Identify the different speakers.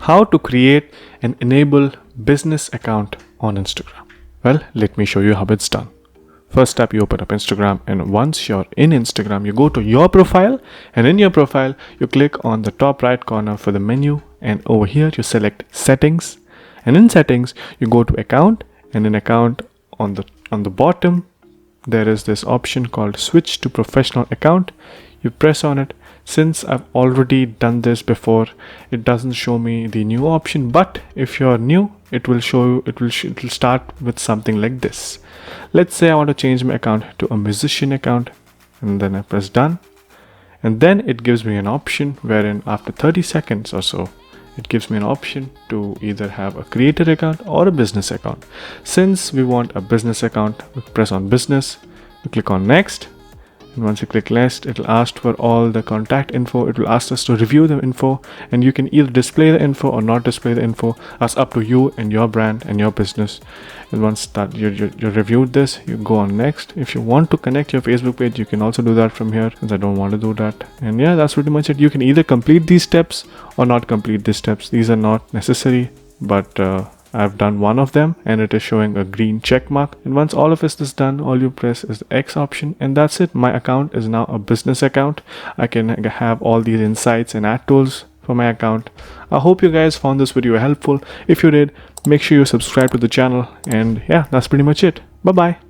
Speaker 1: How to create and enable business account on Instagram. Well, let me show you how it's done. First step, you open up Instagram, and once you're in Instagram, you go to your profile, and in your profile, you click on the top right corner for the menu, and over here you select settings, and in settings you go to account, and in account on the bottom there is this option called switch to professional account. You press on it. Since I've already done this before, it doesn't show me the new option, but if you're new, it will show you, it will start with something like this. Let's say I want to change my account to a musician account, and then I press done, and then it gives me an option wherein after 30 seconds or so, it gives me an option to either have a creator account or a business account. Since we want a business account, we press on business, we click on next, and once you click next, it will ask for all the contact info. It will ask us to review the info, and you can either display the info or not display the info. That's up to you and your brand and your business. And once that you reviewed this, you go on next. If you want to connect your Facebook page, you can also do that from here, since I don't want to do that. And yeah, that's pretty much it. You can either complete these steps or not complete these steps. These are not necessary, but I've done one of them, and it is showing a green check mark. And once all of this is done, all you press is the X option, and that's it. My account is now a business account. I can have all these insights and ad tools for my account. I hope you guys found this video helpful. If you did, make sure you subscribe to the channel, and yeah, that's pretty much it. Bye bye.